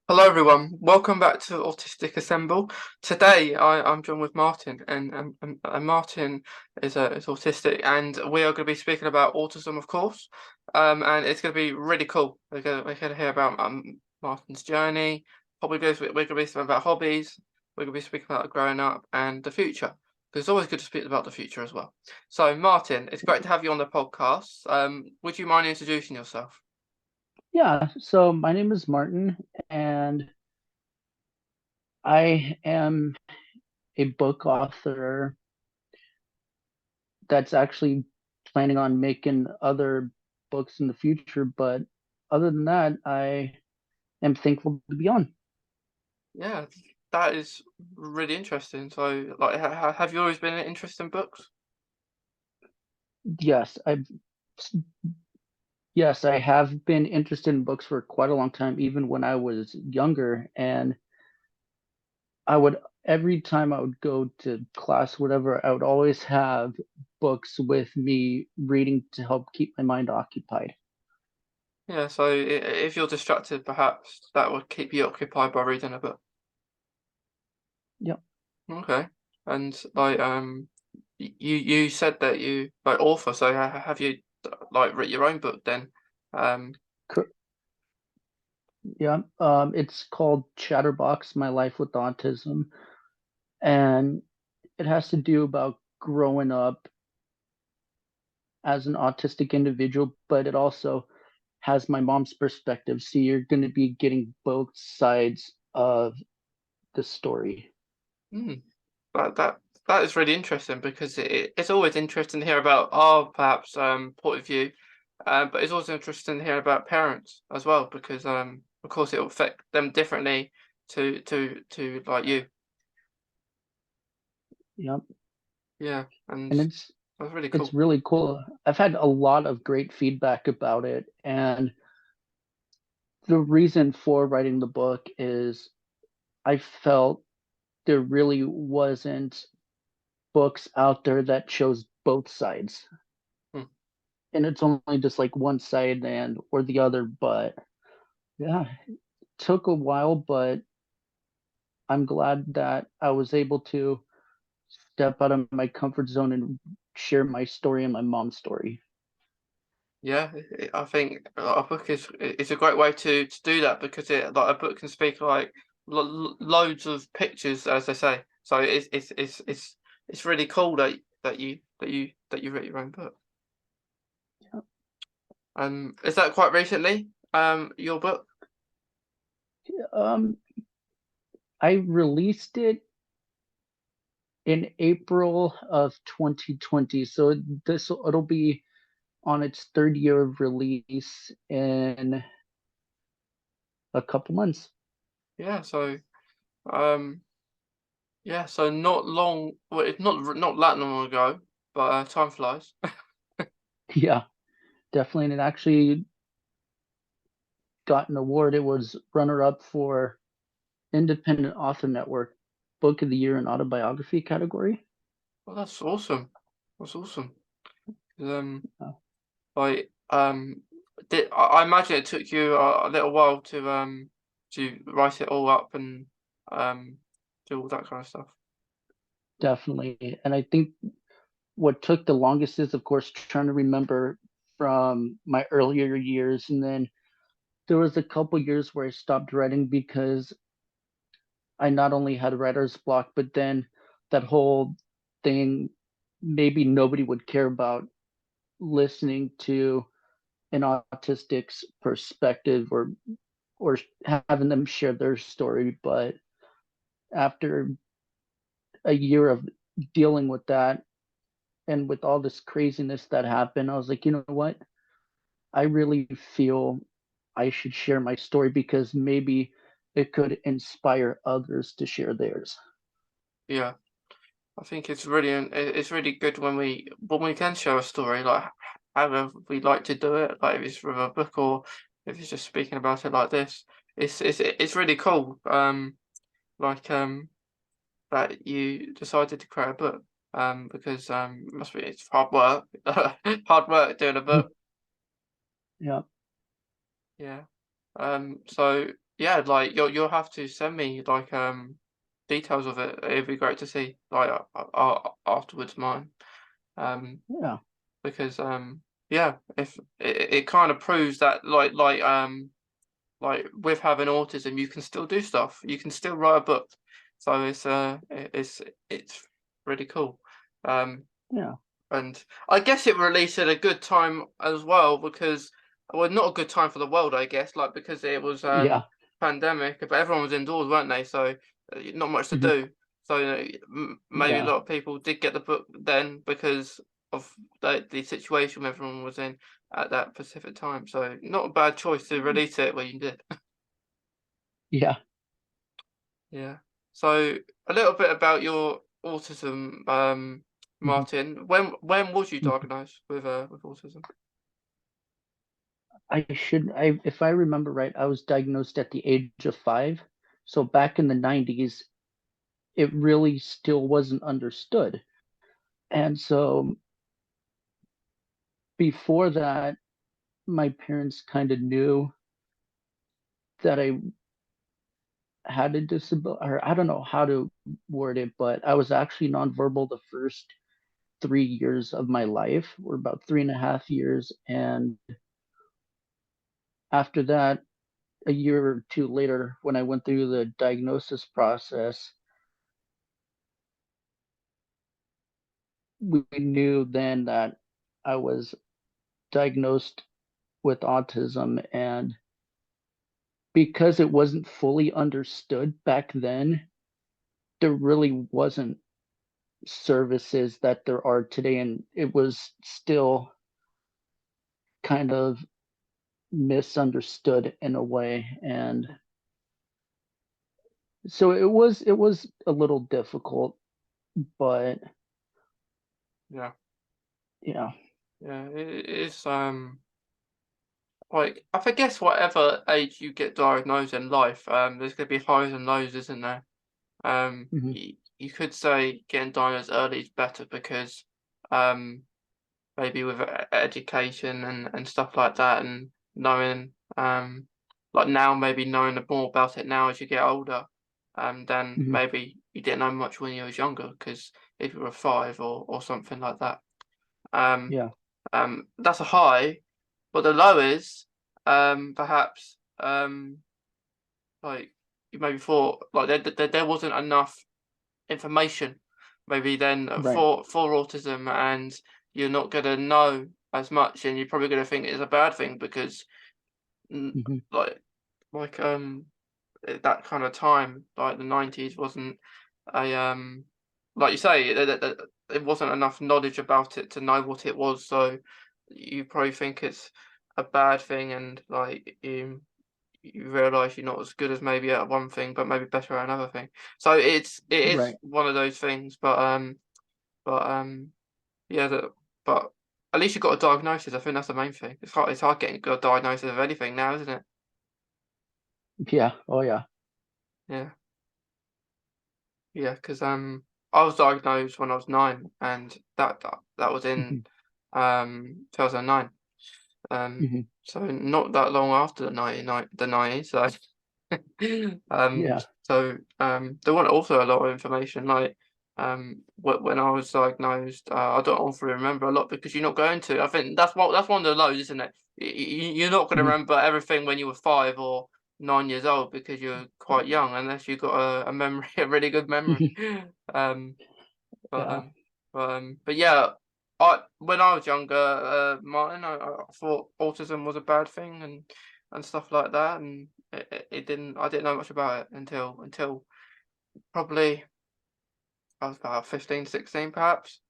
Hello everyone, welcome back to Autistic Assemble. Today I'm joined with Martin, and Martin is autistic, and we are going to be speaking about autism, of course. And it's going to be really cool. We're going to hear about Martin's journey. We're going to be speaking about hobbies. We're going to be speaking about growing up and the future. Because it's always good to speak about the future as well. So Martin, it's great to have you on the podcast. Would you mind introducing yourself? Yeah, so my name is Martin, and I am a book author that's actually planning on making other books in the future. But other than that, I am thankful to be on. Yeah, that is really interesting. So, like, have you always been interested in books? Yes, I have been interested in books for quite a long time, even when I was younger. And I would every time I would go to class, whatever, I would always have books with me reading to help keep my mind occupied. Yeah, so if you're distracted, perhaps that would keep you occupied by reading a book. Yep. Okay, and like, you said that you like author, so have you like written your own book then? Um, Yeah, it's called Chatterbox: My Life with Autism, and it has to do about growing up as an autistic individual, but it also has my mom's perspective. So you're going to be getting both sides of the story. hmm, that that is really interesting because it's always interesting to hear about our perhaps point of view. But it's also interesting to hear about parents as well because of course it will affect them differently to like you. Yep, Yeah, and and that's really it's cool. really cool. I've had a lot of great feedback about it, and the reason for writing the book is I felt there really wasn't books out there that shows both sides, Hmm. and it's only just like one side and or the other. But yeah, it took a while, but I'm glad that I was able to step out of my comfort zone and share my story and my mom's story. Yeah, I think a book is a great way to do that because it like a book can speak like loads of pictures, as they say. So it's really cool that you wrote your own book. Is that quite recently? Your book? um I released it in April of 2020, so it'll be on its third year of release in a couple months. Yeah. So um. Yeah, so not long. Well, it's not that long ago, but time flies. Yeah, definitely, and it actually got an award. It was runner up for Independent Author Network Book of the Year and Autobiography category. Well, that's awesome. That's awesome. 'Cause, Uh, like I imagine it took you a little while to write it all up and um do all that kind of stuff. Definitely. And I think what took the longest is, of course, trying to remember from my earlier years. And then there was a couple years where I stopped writing because I not only had writer's block, but then that whole thing, maybe nobody would care about listening to an autistic's perspective or having them share their story. But after a year of dealing with that and with all this craziness that happened, I was like, you know what? I really feel I should share my story because maybe it could inspire others to share theirs. Yeah, I think it's really good when we can share a story like however we like to do it, like if it's with a book or if it's just speaking about it like this. It's really cool. Like that you decided to create a book. Because it must be it's hard work, hard work doing a book. Yeah. Yeah. So yeah, like you'll have to send me like details of it. It'd be great to see like afterwards mine. Um, Yeah, because yeah, if it kind of proves that like with having autism, you can still do stuff. You can still write a book. So it's really cool. Um, yeah, and I guess it released at a good time as well because, well, not a good time for the world, I guess, like because it was yeah. pandemic, but everyone was indoors, weren't they? So not much to Mhm. do. So maybe a Yeah, lot of people did get the book then because of the situation everyone was in at that specific time. So not a bad choice to release it when you did. yeah. Yeah. So a little bit about your autism, Mhm. Martin. When was you Mhm. diagnosed with autism? If I remember right, I was diagnosed at the age of 5. So back in the 90s, it really still wasn't understood. And so before that, my parents kind of knew that I had a disability, or I don't know how to word it, but I was actually nonverbal the first 3 years of my life, or about 3.5 years. And after that, a year or two later, when I went through the diagnosis process, we knew then that I was diagnosed with autism. And because it wasn't fully understood back then, there really wasn't services that there are today. And it was still kind of misunderstood in a way. And so it was a little difficult, but Yeah. yeah. Yeah, it is like I guess whatever age you get diagnosed in life, there's gonna be highs and lows, isn't there? Hmm. You could say getting diagnosed early is better because um maybe with education and stuff like that and knowing like now maybe knowing more about it now as you get older, than Hmm. maybe you didn't know much when you was younger because if you were 5 or something like that. Um, Yeah. that's a high, but the low is perhaps like you maybe thought like there wasn't enough information maybe then Right. for autism, and you're not gonna know as much, and you're probably gonna think it's a bad thing because mm, Hmm. like like at that kind of time, like the 90s wasn't a like you say, it wasn't enough knowledge about it to know what it was, so you probably think it's a bad thing, and like you realize you're not as good as maybe at one thing, but maybe better at another thing. So it is Right. one of those things, but yeah, but at least you got a diagnosis. I think that's the main thing. It's hard getting a diagnosis of anything now, isn't it? Yeah. Oh yeah. Yeah, yeah, because I was diagnosed when I was 9, and that was in Hmm. 2009. Hmm. So not that long after the 90s. So um, Yeah. there wasn't also a lot of information like when I was diagnosed. I don't often remember a lot because you're not going to. I think that's one of the lows, isn't it? You're not going to Hmm. remember everything when you were 5 or 9 years old because you're quite young, unless you've got a memory, a really good memory. Um, but Yeah. um, but yeah, I when I was younger, Martin, I thought autism was a bad thing and stuff like that, and it didn't. I didn't know much about it until probably I was about 15, 16, perhaps.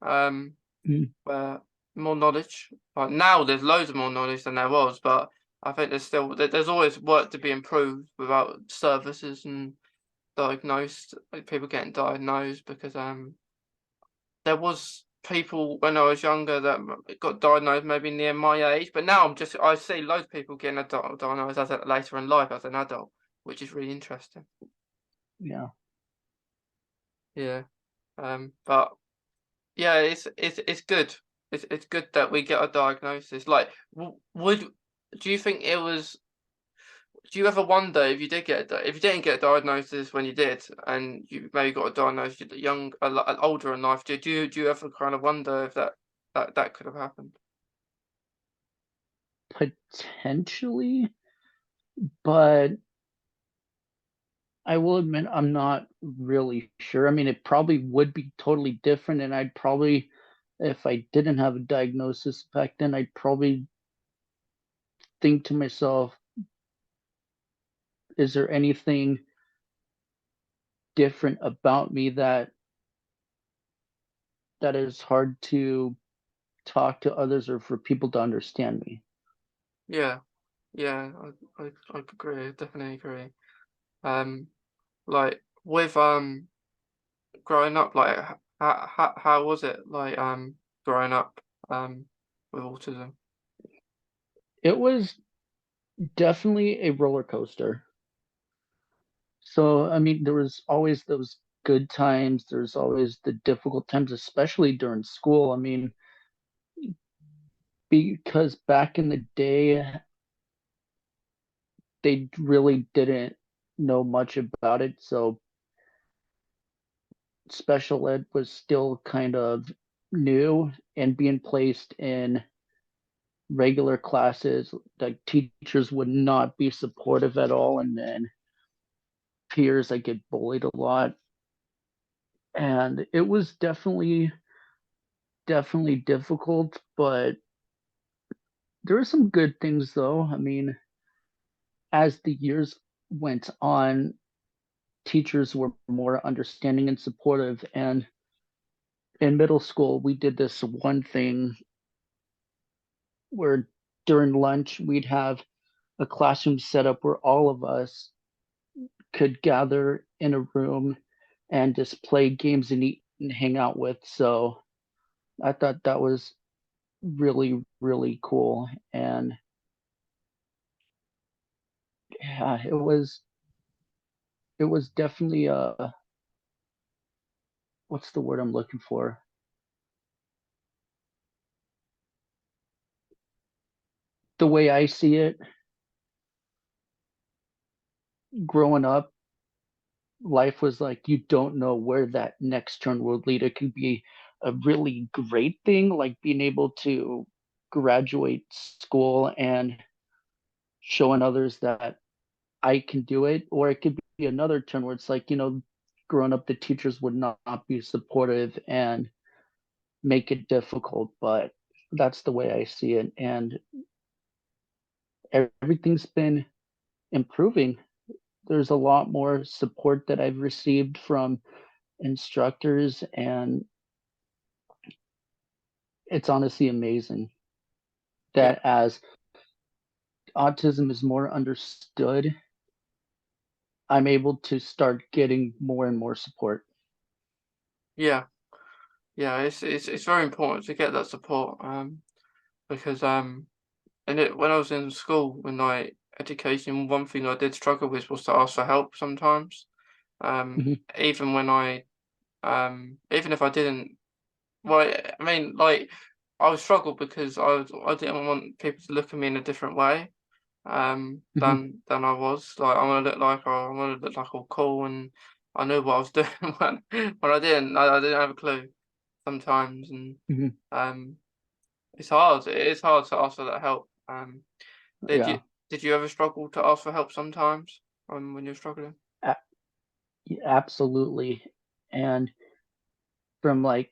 Mhm. Where more knowledge. Like now, there's loads of more knowledge than there was, but I think there's always work to be improved without services and diagnosed like people getting diagnosed because there was people when I was younger that got diagnosed maybe near my age, but now I see loads of people getting diagnosed later in life as an adult, which is really interesting. Yeah. Yeah. But yeah, it's good. It's good that we get a diagnosis. Like, would do you think it was? do you ever wonder if you if you didn't get a diagnosis when you did, and you maybe got a diagnosis young, older in life? Do you ever kind of wonder if that could have happened? Potentially, but I will admit I'm not really sure. I mean, it probably would be totally different, and I'd probably, if I didn't have a diagnosis back then, I'd probably think to myself, is there anything different about me that is hard to talk to others or for people to understand me? Yeah, yeah, I agree. Definitely agree. Um, like with growing up, like how was it like growing up with autism? It was definitely a roller coaster. So, I mean, there was always those good times, there's always the difficult times, especially during school. I mean, because back in the day, they really didn't know much about it. So, special ed was still kind of new and being placed in regular classes, like teachers would not be supportive at all. And then peers, I get bullied a lot. And it was definitely difficult, but there were some good things though. I mean, as the years went on, teachers were more understanding and supportive. And in middle school, we did this one thing where during lunch, we'd have a classroom set up where all of us could gather in a room and just play games and eat and hang out with. So I thought that was really, really cool. And yeah, it was definitely what's the word I'm looking for? The way I see it, growing up, life was like you don't know where that next turn will lead. It could be a really great thing, like being able to graduate school and showing others that I can do it, or it could be another turn where it's like, growing up, the teachers would not be supportive and make it difficult. But that's the way I see it. And everything's been improving. There's a lot more support that I've received from instructors, and it's honestly amazing Yeah, that as autism is more understood, I'm able to start getting more and more support. yeah, yeah. It's very important to get that support. Because and when I was in school, in like education, one thing I did struggle with was to ask for help sometimes. Mhm, Even when even if I didn't, well, I mean, like, I would struggle because I didn't want people to look at me in a different way, mhm, than I was. Like, I want to look like all cool, and I knew what I was doing when I didn't have a clue sometimes, and mhm. um, it's hard. It is hard to ask for that help. Did you Yeah, did you ever struggle to ask for help sometimes, when you're struggling? a- absolutely. And from like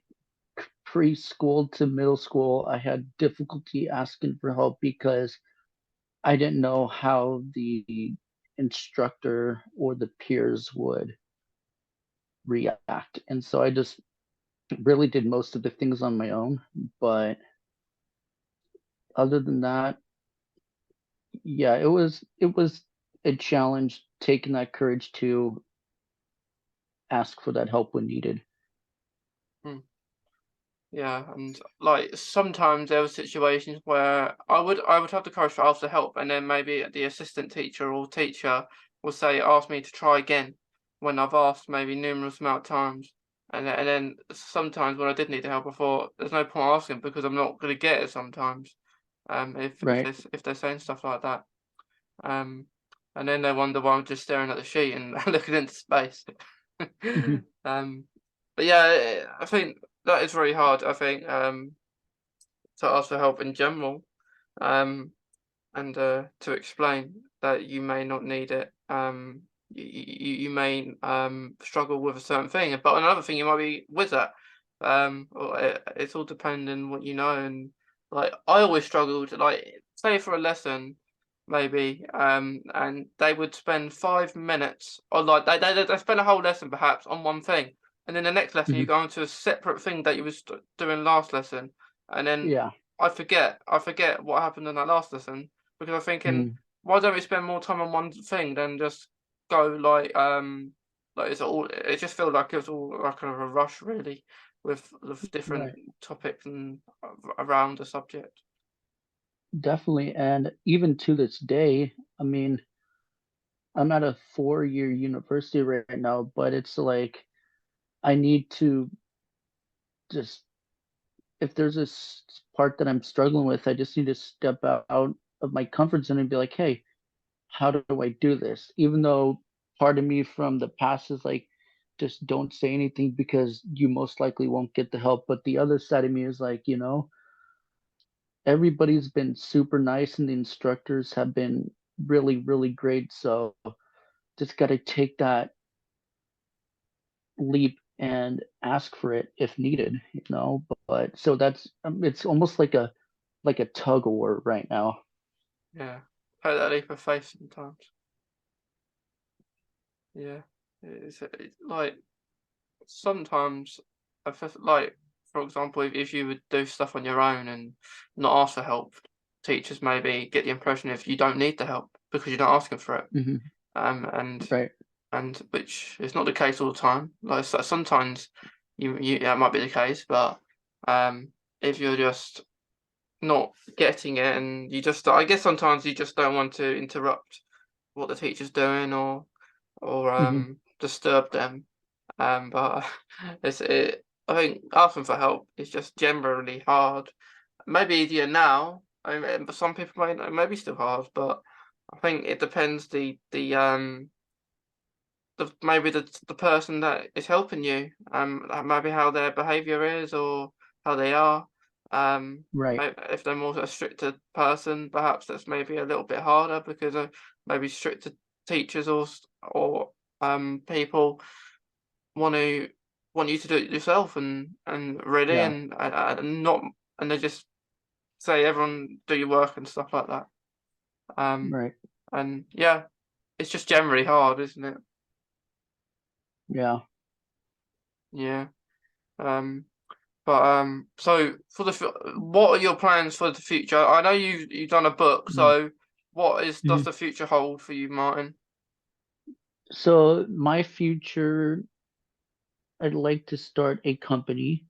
preschool to middle school, I had difficulty asking for help because I didn't know how the instructor or the peers would react. And so I just really did most of the things on my own. But other than that, yeah, it was a challenge taking that courage to ask for that help when needed. Hmm. Yeah, and like sometimes there were situations where I would have the courage to ask for help, and then maybe the assistant teacher or teacher will say, ask me to try again when I've asked maybe numerous amount of times. And then sometimes when I did need the help, I thought there's no point asking because I'm not gonna get it sometimes. If Right. they're saying stuff like that. Um and then they wonder why I'm just staring at the sheet and looking into space. Mhm. um, but yeah, I think that is very hard. I think to ask for help in general. Um, and to explain that you may not need it. You may struggle with a certain thing, but another thing you might be with that. Or it's all depending what you know. And like I always struggled, like say for a lesson, maybe, and they would spend 5 minutes, or like they spend a whole lesson perhaps on one thing, and then the next lesson you Mhm. go into a separate thing that you was doing last lesson, and then Yeah. I forget what happened in that last lesson because I'm thinking, Mhm. why don't we spend more time on one thing than just go like it's all it just felt like it was all like kind of a rush really with different Right. topics and around the subject. Definitely. And even to this day, I mean, I'm at a 4-year university right now, but it's like I need to just, if there's a part that I'm struggling with, I just need to step out of my comfort zone and be like, hey, how do I do this? Even though part of me from the past is like, just don't say anything because you most likely won't get the help. But the other side of me is like, everybody's been super nice and the instructors have been really, really great. So just got to take that leap and ask for it if needed. But so that's it's almost like a tug of war right now. Yeah, take that leap of faith sometimes. Yeah, it's like sometimes like for example, if you would do stuff on your own and not ask for help, teachers maybe get the impression if you don't need the help because you're not asking for it. Hmm. Um, and Right. and which is not the case all the time. Like sometimes you that might be the case, but if you're just not getting it and you just I guess sometimes you just don't want to interrupt what the teacher's doing or Hmm. disturb them. But I think asking for help is just generally hard. Maybe easier now. I mean, but some people maybe still hard, but I think it depends maybe the person that is helping you, maybe how their behaviour is or how they are. Right. If they're more a stricter person, perhaps that's maybe a little bit harder because of maybe stricter teachers or people want to want you to do it yourself and really Yeah. and not and they just say everyone do your work and stuff like that. Um, Right. and yeah, it's just generally hard, isn't it? Yeah. Yeah. Um, but so for what are your plans for the future? I know you've done a book, so what does Mm-hmm. the future hold for you, Martin? So my future, I'd like to start a company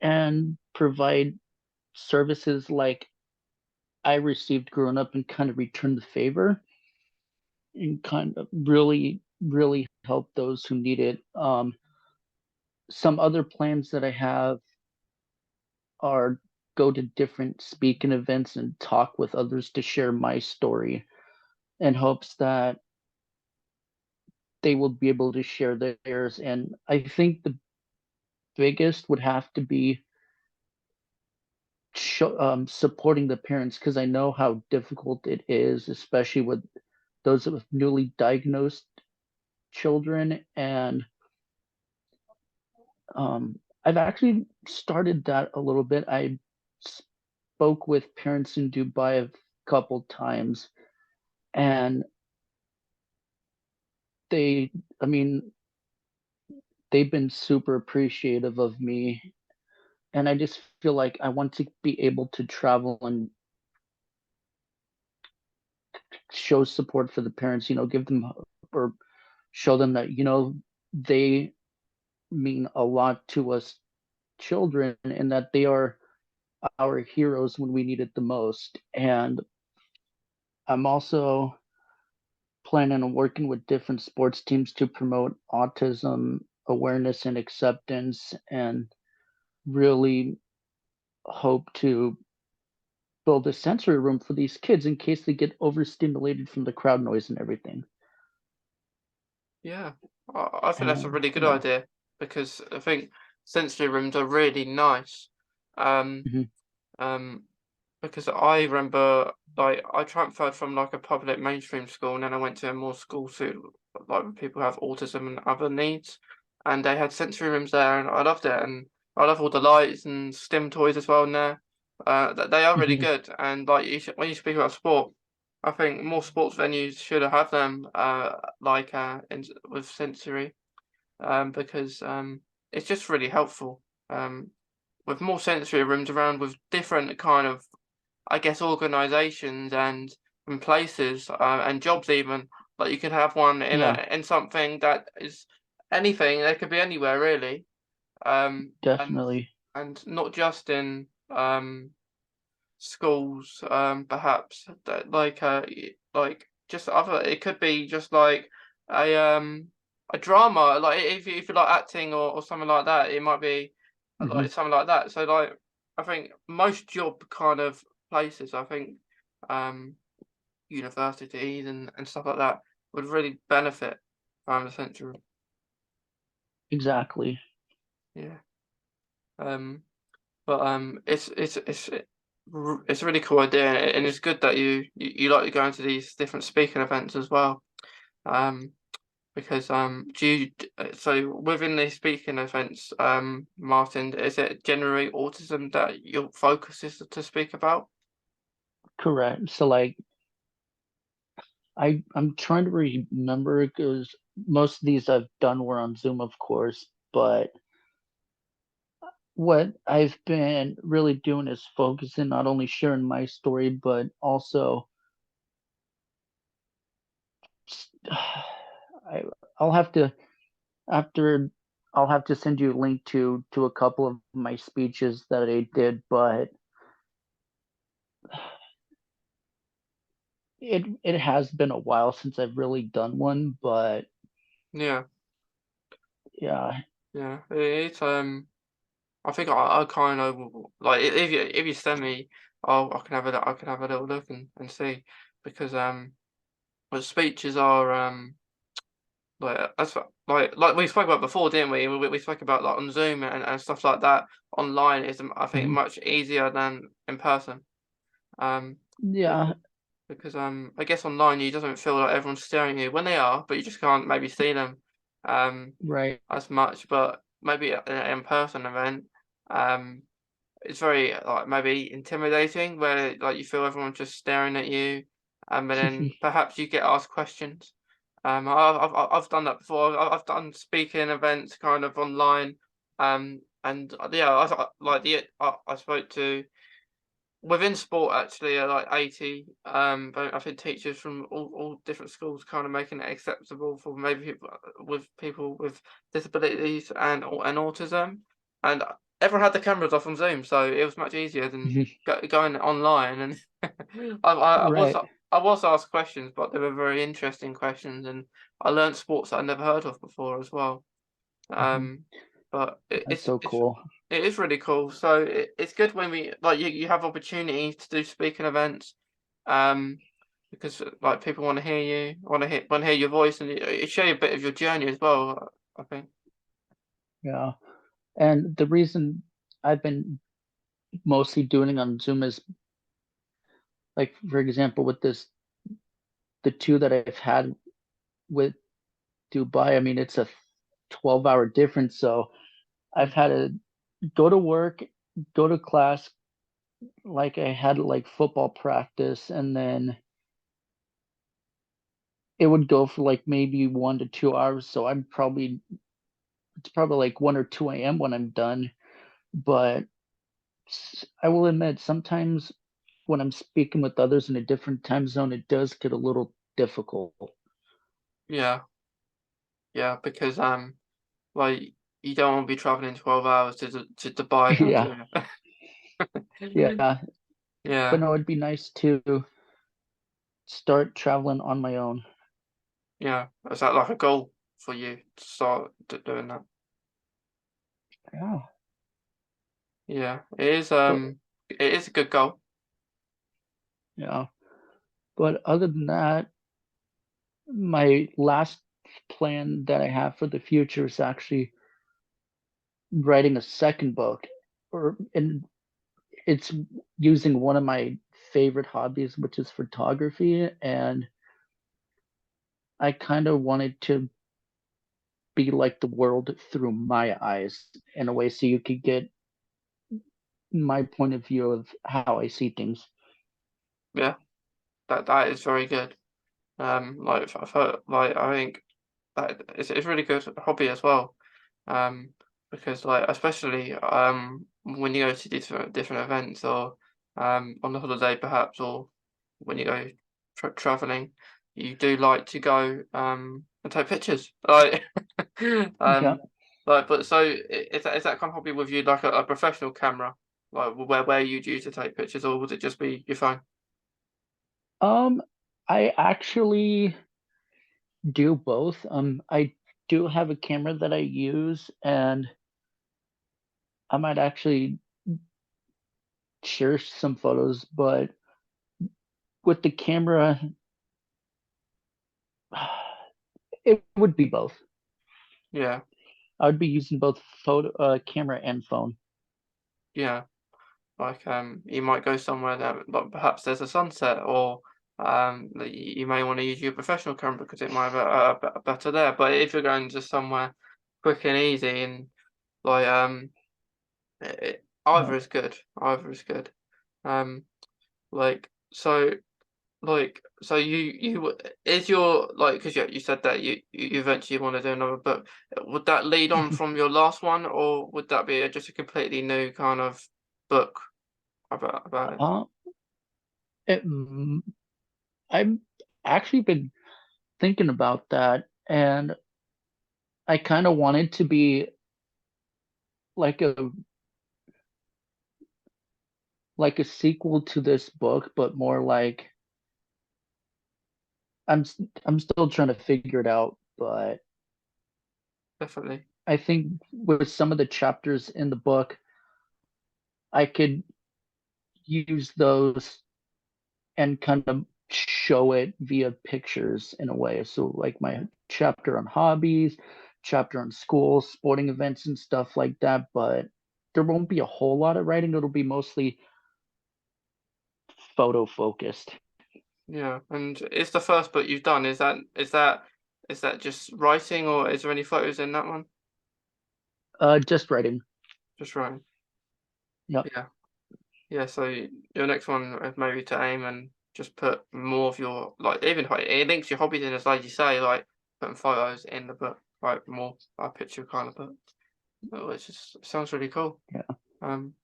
and provide services like I received growing up and kind of return the favor and kind of really, really help those who need it. Some other plans that I have are go to different speaking events and talk with others to share my story in hopes that they will be able to share theirs. And I think the biggest would have to be supporting the parents because I know how difficult it is, especially with those with newly diagnosed children. And I've actually started that a little bit. I spoke with parents in Dubai a couple times, and they, I mean, they've been super appreciative of me. And I just feel like I want to be able to travel and show support for the parents, give them or show them that, they mean a lot to us children and that they are our heroes when we need it the most. And I'm also planning on working with different sports teams to promote autism awareness and acceptance and really hope to build a sensory room for these kids in case they get overstimulated from the crowd noise and everything. Yeah, I think that's a And really good yeah, idea because I think sensory rooms are really nice. Um, mhm, um, because I remember like I transferred from like a public mainstream school and then I went to a more school to like where people have autism and other needs, and they had sensory rooms there and I loved it and I love all the lights and STEM toys as well in there. They are really mhm, good and like when you speak about sport, I think more sports venues should have them with sensory because it's just really helpful with more sensory rooms around with different kind of I guess organizations and places and jobs even like you could have one yeah, in something that is anything. They could be anywhere really, um, and definitely. and not just in schools. Perhaps that like just other. It could be just like a um a drama. Like if you like acting or something like that, it might be Mhm, like something like that. So like I think most job kind of places, I think um universities and stuff like that would really benefit from the central. exactly. Yeah. But it's a really cool idea and it's good that you like to go into these different speaking events as well. Um because do you so within these speaking events, Martin, is it generally autism that your focus is to speak about? Correct. So like I'm trying to remember because most of these I've done were on Zoom, of course, but what I've been really doing is focusing not only sharing my story, but also I I'll have to after I'll have to send you a link to a couple of my speeches that I did, but it has been a while since I've really done one, but Yeah, yeah. yeah. It's I think I kind of like if you send me, I can have I can have a little look and see because the speeches are like we spoke about before, didn't we? We spoke about like on Zoom and stuff like that. Online is I think Mhm. much easier than in person. Um, Yeah, because, I guess online you doesn't feel like everyone's staring at you when they are, but you just can't maybe see them right. as much. But maybe at an in-person event, um, it's very like maybe intimidating where like you feel everyone just staring at you, and then perhaps you get asked questions. I've done that before. I've done speaking events kind of online, and yeah, I spoke to within sport actually like 80 but I think teachers from all different schools kind of making it acceptable for maybe people with disabilities and autism and everyone had the cameras off on Zoom so it was much easier than going online and Right. I was asked questions but they were very interesting questions and I learned sports that I never heard of before as well Mhm. um, but That's so cool. it is really cool. So it's good when we like you have opportunities to do speaking events, um, because like people want to hear you, want to hear your voice, and it show you a bit of your journey as well. I think. Yeah. And the reason I've been mostly doing it on Zoom is like, for example, with the two that I've had with Dubai, I mean, it's a 12-hour difference. So I've Mm. had to go to work, go to class, like I had like football practice, and then it would go for like maybe 1 to 2 hours. So it's probably like 1 or 2 a.m. when I'm done. But I will admit, sometimes when I'm speaking with others in a different time zone, it does get a little difficult. Yeah, yeah, because like you don't want to be traveling 12 hours to Dubai now, Yeah, do you? yeah. But Yeah, no, it'd be nice to start traveling on my own. yeah. Is that like a goal for you to start doing that? Yeah, Yeah, but it is a good goal. Yeah. But other than that, my last plan that I have for the future is actually writing a second book, or and it's using one of my favorite hobbies, which is photography, and I kind of wanted to be like the world through my eyes in a way, so you could get my point of view of how I see things. Yeah, that is very good. Like like I think that it's really good hobby as well. Because like especially when you go to different events or on the holiday perhaps or when you go traveling, you do like to go and take pictures. Like Yeah. um but so is that kind of hobby with you like a professional camera? Like where you'd use to take pictures or would it just be your phone? Um, I actually do both. I do have a camera that I use, and I might actually share some photos, but with the camera, it would be both. Yeah, I would be using both photo, camera and phone. yeah. Like you might go somewhere that like perhaps there's a sunset or that you may want to use your professional camera because it might have better there. But if you're going just somewhere quick and easy and like Yeah. either is good. Either is good. Um like so so you is your like because you said that you eventually want to do another book. Would that lead on from your last one or would that be just a completely new kind of book about it? Uh, it, mm, I've actually been thinking about that, and I kind of wanted to be like a sequel to this book, but more like I'm still trying to figure it out, but Definitely. I think with some of the chapters in the book, I could use those and kind of show it via pictures in a way. So like my chapter on hobbies, chapter on school, sporting events and stuff like that, but there won't be a whole lot of writing. It'll be mostly photo focused. Yeah, and it's the first book you've done. Is that just writing, or is there any photos in that one? Just writing. Just writing. Yeah. Yeah, yeah. So your next one is maybe to aim and just put more of your like even it links your hobbies in as like you say, like putting photos in the book, like more a picture kind of book, which is sounds really cool. Yeah. Um,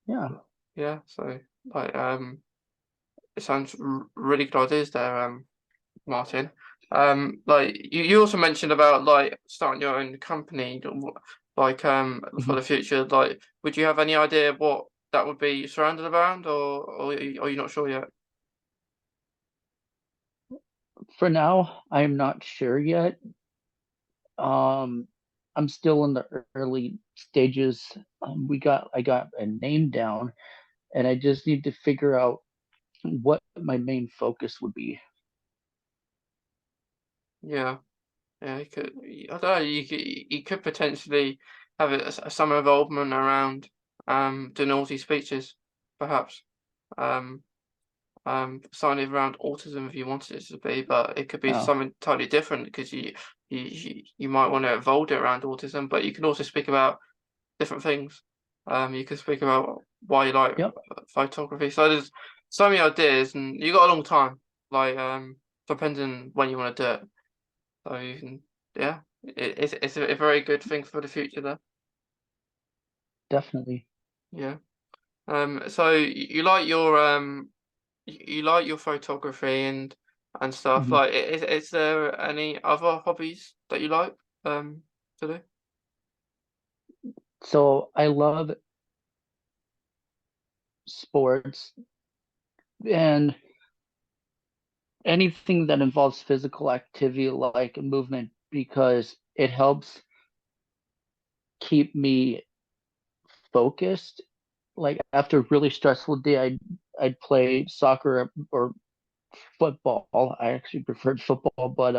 Yeah. yeah. So like it sounds really good ideas there. Martin. Like you also mentioned about like starting your own company, like for Mhm. the future. Like, would you have any idea what that would be surrounded around, or are you not sure yet? For now, I'm not sure yet. Um, I'm still in the early stages. I got a name down, and I just need to figure out what my main focus would be. Yeah, yeah. You could. I don't know. You could potentially have some involvement around doing naughty speeches, perhaps. Um, something around autism if you wanted it to be, but it could be Oh, something totally different because you might want to evolve it around autism, but you can also speak about different things. You can speak about why you like yep, photography. So there's so many ideas, and you got a long time. Like depending when you want to do it. So you can, yeah, it's a very good thing for the future there. definitely. Yeah. So you like your you like your photography and stuff. Mhm. Like, is there any other hobbies that you like to do? So I love sports and anything that involves physical activity like movement because it helps keep me focused like after a really stressful day, I'd play soccer or football. I actually preferred football, but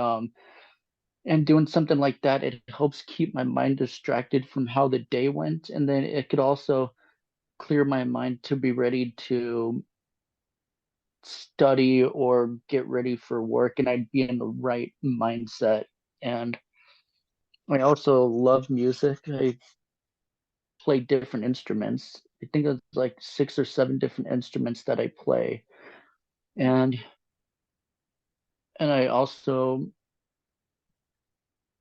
and doing something like that, it helps keep my mind distracted from how the day went, and then it could also clear my mind to be ready to study or get ready for work, and I'd be in the right mindset. And I also love music. I play different instruments. I think it's like 6 or 7 different instruments that I play. And I also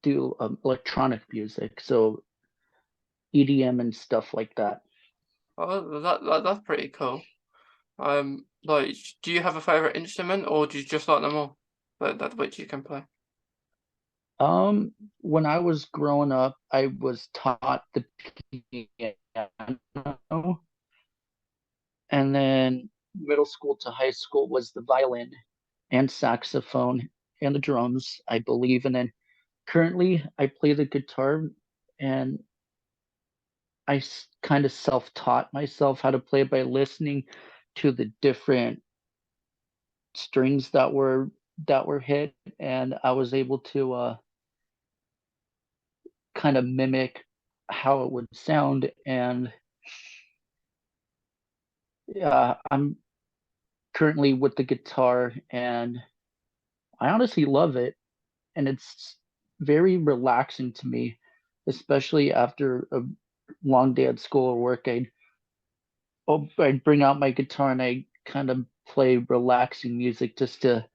do electronic music, so EDM and stuff like that. Oh, that's pretty cool. Like, do you have a favorite instrument, or do you just like them all that which you can play? When I was growing up, I was taught the piano, and then middle school to high school was the violin and saxophone and the drums, I believe. And then currently, I play the guitar, and I kind of self-taught myself how to play by listening to the different strings that were hit, and I was able to kind of mimic how it would sound. And yeah, I'm currently with the guitar, and I honestly love it, and it's very relaxing to me, especially after a long day at school or work. I'd bring out my guitar and I kind of play relaxing music just to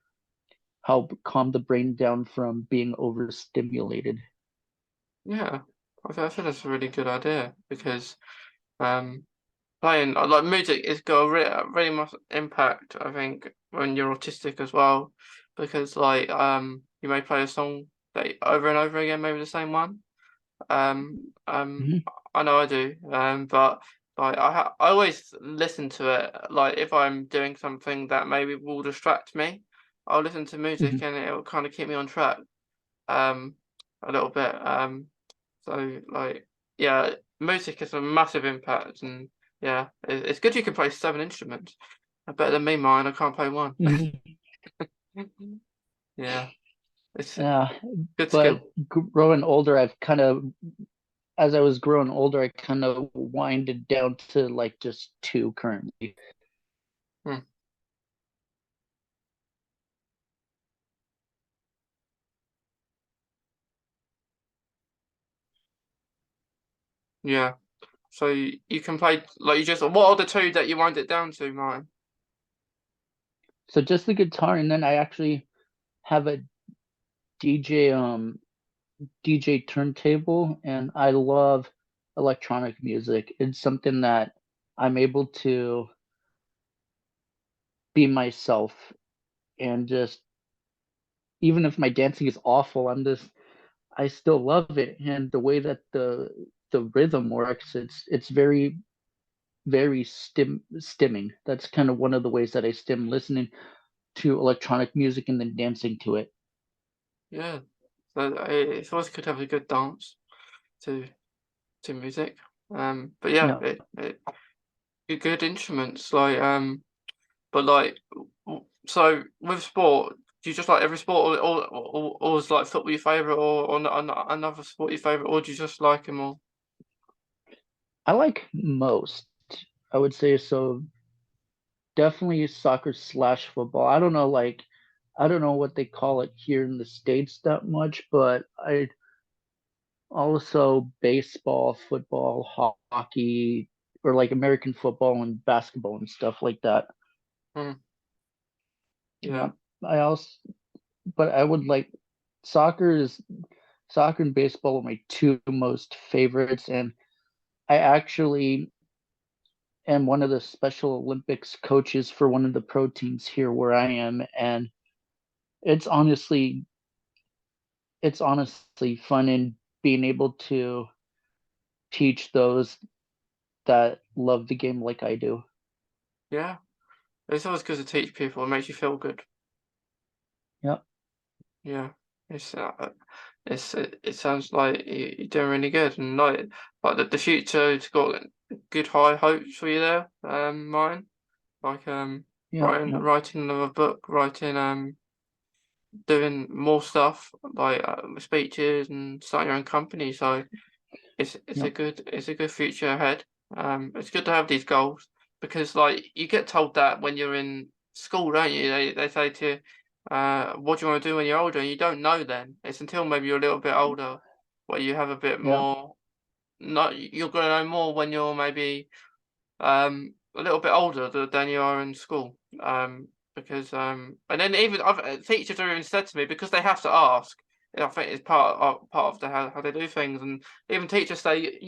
help calm the brain down from being overstimulated. Yeah, I think that's a really good idea because um playing like music is got a really much impact, I think, when you're autistic as well, because like you may play a song that over and over again, maybe the same one. Um um Mhm, I know I do. But like I always listen to it like if I'm doing something that maybe will distract me, I'll listen to music mhm. and it'll kind of keep me on track um a little bit. So like yeah, music has a massive impact and yeah, it's good you can play 7 instruments. Better than me, mine. I can't play one. Mhm. Yeah, it's a Yeah, good but skill. growing older, as I was growing older, I kind of winded down to like just two currently. Hmm. Yeah. So you can play like you just what are the two that you wind it down to, mine? So just the guitar, and then I actually have a DJ DJ turntable, and I love electronic music. It's something that I'm able to be myself, and just even if my dancing is awful, I still love it. And the way that the rhythm works, it's very stimming. That's kind of one of the ways that I stim, listening to electronic music and then dancing to it. Yeah. So it's always good to have a good dance to music. But yeah, Yeah. good instruments like but like so with sport, do you just like every sport or is like football your favorite or another sport your favorite or do you just like them all? I like most. I would say so. Definitely soccer slash football. I don't know what they call it here in the States that much, but I also baseball, football, hockey, or like American football and basketball and stuff like that. Hmm, Yeah. yeah. I also, but I would like soccer is soccer and baseball are my two most favorites, and I actually am one of the Special Olympics coaches for one of the pro teams here where I am, and it's honestly it's honestly fun in being able to teach those that love the game like I do. Yeah. It's always good to teach people. It makes you feel good. Yep. Yeah. It's it sounds like you're doing really good and like the future to go. good high hopes for you there, Martin. Like Yeah, yeah, writing another book, writing doing more stuff like speeches and starting your own company. So yeah, it's a good future ahead. It's good to have these goals because like you get told that when you're in school, don't you? They say to you, what do you want to do when you're older? And you don't know then. It's until maybe you're a little bit older where you have a bit yeah, more. Not you're gonna know more when you're maybe a little bit older than you are in school. Because and then even other teachers have even said to me because they have to ask. I think it's part of the how they do things, and even teachers say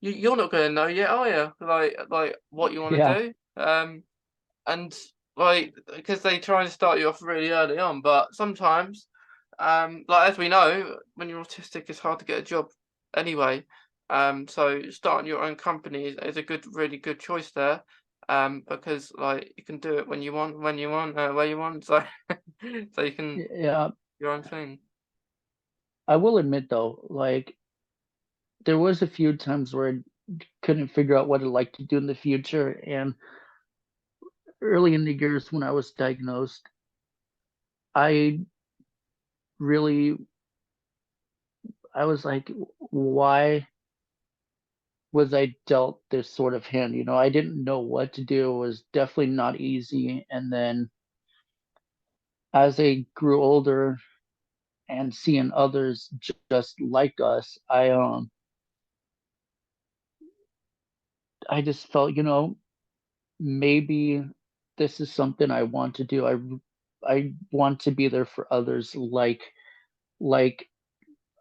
you're not going to know yet, are you? Like what you want to yeah, do. And like because they try and start you off really early on, but sometimes, like as we know, when you're autistic, it's hard to get a job anyway. So starting your own company is a good, really good choice there. Because like you can do it when you want, where you want. So so you can yeah. your own thing. I will admit though, like there was a few times where I couldn't figure out what I'd like to do in the future, and early in the years when I was diagnosed, I really I was like, why was I dealt this sort of hand? You know, I didn't know what to do. It was definitely not easy. And then as I grew older and seeing others just like us, I just felt, maybe this is something I want to do. I want to be there for others like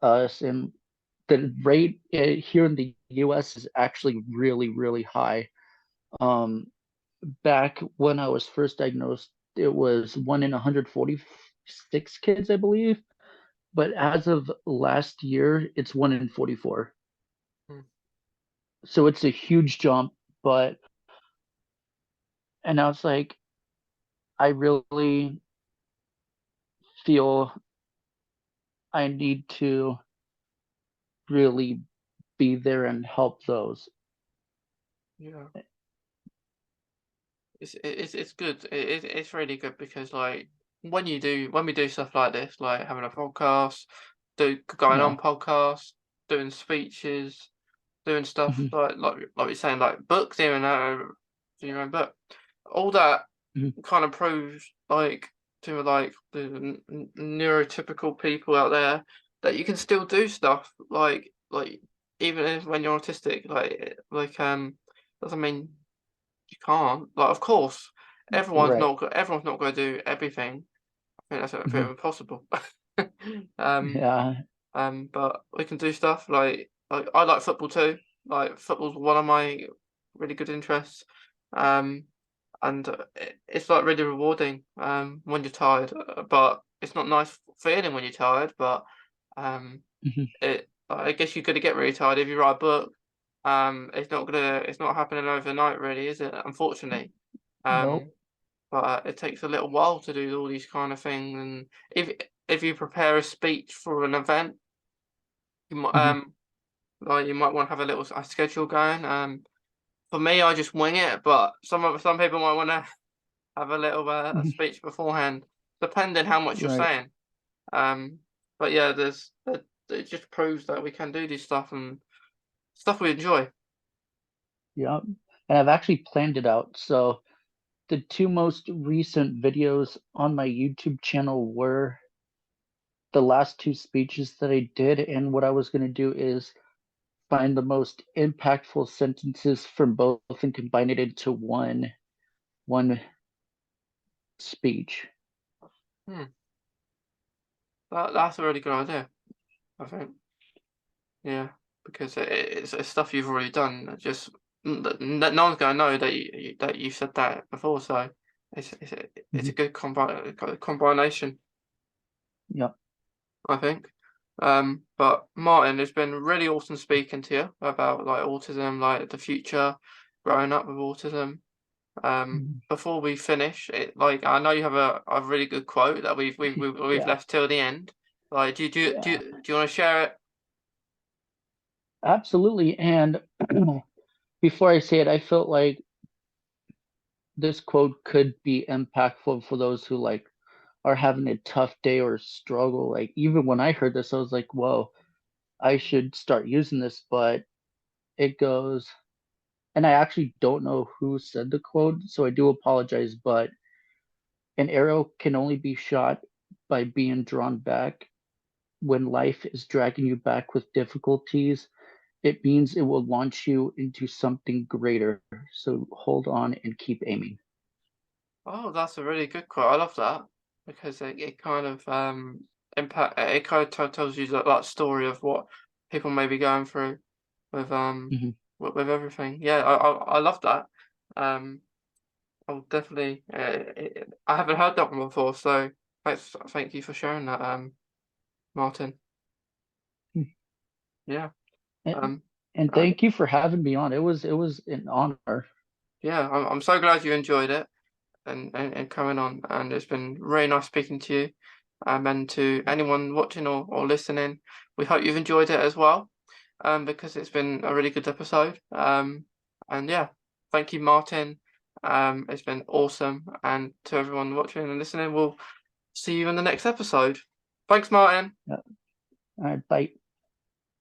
us, and the rate here in the US is actually really, really high. Um, Back when I was first diagnosed, it was 1 in 146 kids, I believe. But as of last year, it's 1 in 44. Mm, So it's a huge jump. But, and now it's like, I really feel I need to really be there and help those. yeah. It's good. It's really good because like when we do stuff like this, like having a podcast, going Yeah. on podcasts, doing speeches, doing stuff Hmm. like we're saying like books here and there, your own book, all that Hmm. kind of proves like to like the neurotypical people out there that you can still do stuff like even if when you're autistic doesn't mean you can't. Like, of course, Right. everyone's not going to do everything. I think that's a bit Hmm. of impossible. um, Yeah. but we can do stuff like I like football too. Like football's one of my really good interests. Um, and it's like really rewarding. When you're tired, but it's not nice feeling when you're tired. But um, Hmm. I guess you're gonna get really tired if you write a book. It's not happening overnight, really, is it? Unfortunately. Nope. Um, but it takes a little while to do all these kind of things. And if you prepare a speech for an event, you might Hmm. like you might want to have a little schedule going. For me, I just wing it, but some people might want to have a little a Hmm. speech beforehand, depending how much you're Right. saying. Um, but yeah, it just proves that we can do this stuff and stuff we enjoy. Yeah. And I've actually planned it out. So the two most recent videos on my YouTube channel were the last two speeches that I did. And what I was going to do is find the most impactful sentences from both and combine it into one speech. Hmm, that's a really good idea, I think. Yeah, because it's stuff you've already done. Just no one's gonna know that that you said that before. So it's a Mhm. good combination, Yeah. I think. But Martin, it's been really awesome speaking to you about like autism, like the future, growing up with autism. Mhm. Before we finish, like I know you have a really good quote that we've Yeah. left till the end. Like, Yeah. do you want to share it? Absolutely. And before I say it, I felt like this quote could be impactful for those who like are having a tough day or struggle. Like even when I heard this, I was like, whoa, I should start using this. But it goes, and I actually don't know who said the quote, so I do apologize, but an arrow can only be shot by being drawn back. When life is dragging you back with difficulties, it means it will launch you into something greater. So hold on and keep aiming. Oh, that's a really good quote. I love that because it kind of impact it kind of tells you that story of what people may be going through with Mhm. with everything. Yeah, I love that. Um, I'll definitely. I haven't heard that one before, so thank you for sharing that, Martin. Yeah. And, Um, and uh, thank you for having me on. It was an honor. yeah. I'm so glad you enjoyed it. And coming on. And it's been really nice speaking to you. And to anyone watching or listening, we hope you've enjoyed it as well. Because it's been a really good episode. And yeah, thank you, Martin. It's been awesome. And to everyone watching and listening, we'll see you in the next episode. Thanks, Martin. Yeah. All right, bye.